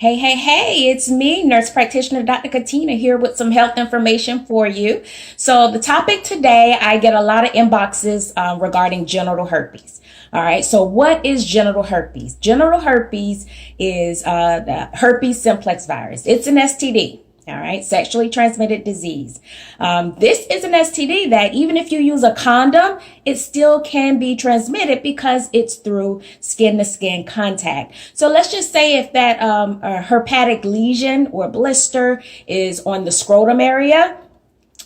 Hey, it's me, nurse practitioner Dr. Katina here with some health information for you. So the topic today, I get a lot of inboxes regarding genital herpes. All right, so what is genital herpes? Genital herpes is the herpes simplex virus. It's an STD. All right, sexually transmitted disease. This is an STD that even if you use a condom, it still can be transmitted because it's through skin to skin contact. So let's just say if that herpetic lesion or blister is on the scrotum area,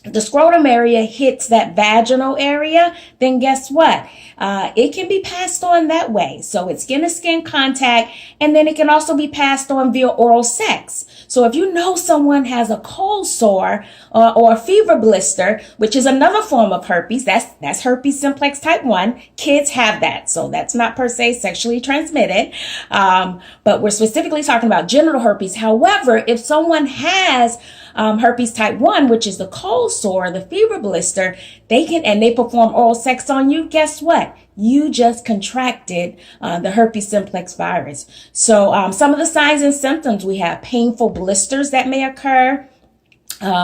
the scrotum area hits that vaginal area, then guess what? It can be passed on that way. So it's skin to skin contact, and then it can also be passed on via oral sex. So if you know someone has a cold sore or a fever blister, which is another form of herpes, that's herpes simplex type 1. Kids have that. So that's not per se sexually transmitted. But we're specifically talking about genital herpes. However, if someone has herpes type 1, which is the cold sore, the fever blister, they perform oral sex on you, guess what? You just contracted the herpes simplex virus. So some of the signs and symptoms, we have painful blisters that may occur.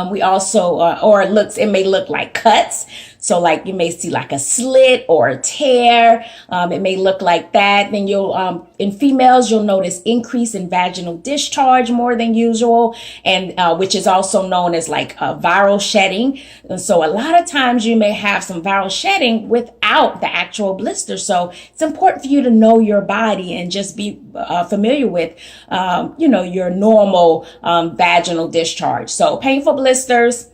We also, it may look like cuts. So like you may see like a slit or a tear. It may look like that. Then in females, you'll notice increase in vaginal discharge more than usual. And, which is also known as like viral shedding. And so a lot of times you may have some viral shedding without the actual blister. So it's important for you to know your body and just be familiar with, your normal vaginal discharge. So painful blisters,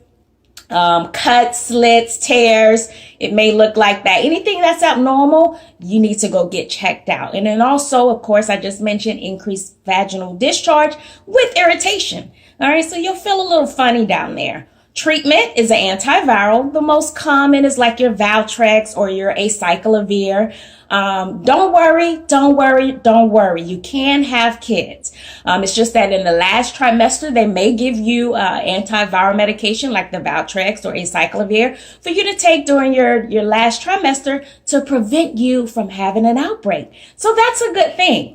cuts, slits, tears, it may look like that. Anything that's abnormal, you need to go get checked out. And then also, of course, I just mentioned increased vaginal discharge with irritation. All right, so you'll feel a little funny down there. Treatment is an antiviral. The most common is like your Valtrex or your acyclovir. Don't worry. You can have kids. It's just that in the last trimester, they may give you antiviral medication like the Valtrex or acyclovir for you to take during your last trimester to prevent you from having an outbreak. So that's a good thing.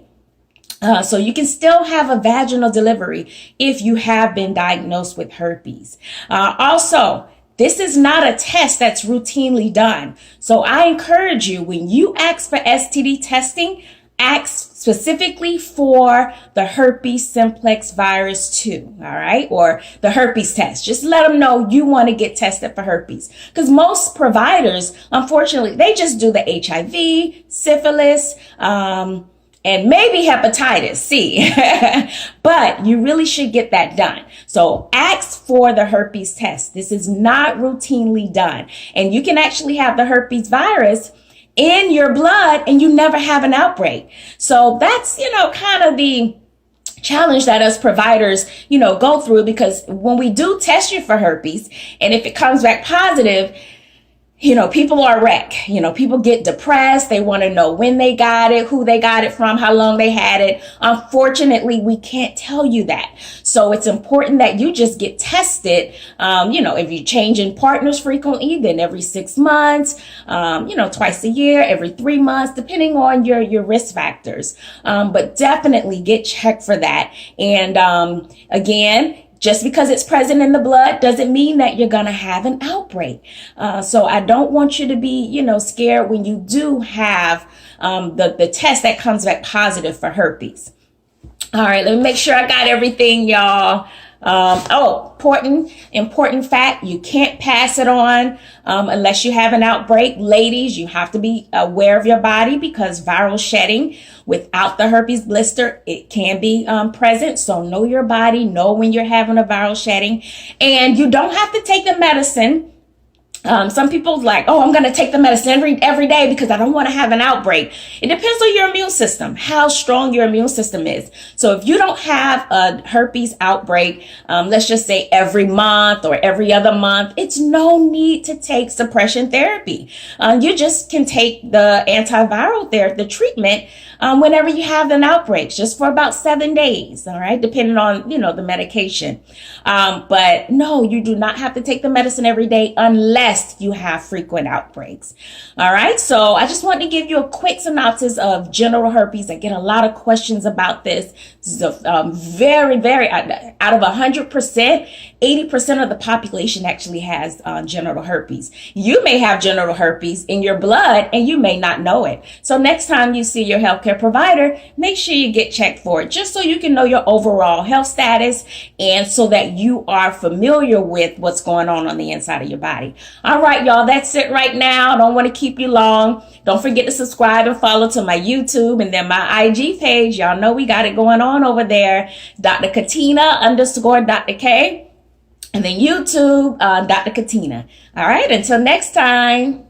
So you can still have a vaginal delivery if you have been diagnosed with herpes. Also, this is not a test that's routinely done. So I encourage you, when you ask for STD testing, ask specifically for the herpes simplex virus 2, all right? Or the herpes test. Just let them know you want to get tested for herpes. Because most providers, unfortunately, they just do the HIV, syphilis, and maybe hepatitis C, but you really should get that done. So ask for the herpes test. This is not routinely done. And you can actually have the herpes virus in your blood and you never have an outbreak. So that's, kind of the challenge that us providers, go through, because when we do test you for herpes and if it comes back positive, people are wrecked. People get depressed. They want to know when they got it, who they got it from, how long they had it. Unfortunately, we can't tell you that. So it's important that you just get tested. If you're changing partners frequently, then every 6 months, twice a year, every 3 months, depending on your risk factors. But definitely get checked for that. And again, just because it's present in the blood doesn't mean that you're going to have an outbreak. So I don't want you to be, scared when you do have the test that comes back positive for herpes. All right, let me make sure I got everything, y'all. Important fact, you can't pass it on unless you have an outbreak. Ladies, you have to be aware of your body because viral shedding without the herpes blister, it can be present. So know your body, know when you're having a viral shedding, and you don't have to take the medicine. Some people like, I'm going to take the medicine every day because I don't want to have an outbreak. It depends on your immune system, how strong your immune system is. So if you don't have a herpes outbreak, let's just say every month or every other month, it's no need to take suppression therapy. You just can take the antiviral therapy, the treatment, whenever you have an outbreak, just for about 7 days. All right. Depending on, the medication. But no, you do not have to take the medicine every day unless unless you have frequent outbreaks. All right, so I just wanted to give you a quick synopsis of genital herpes. I get a lot of questions about this. This is a very, out of 100%, 80% of the population actually has genital herpes. You may have genital herpes in your blood and you may not know it. So next time you see your healthcare provider, make sure you get checked for it, just so you can know your overall health status and so that you are familiar with what's going on the inside of your body. All right, y'all, that's it right now. I don't want to keep you long. Don't forget to subscribe and follow to my YouTube and then my IG page. Y'all know we got it going on over there. Dr. Katina _ Dr. K. And then YouTube, Dr. Katina. All right, until next time.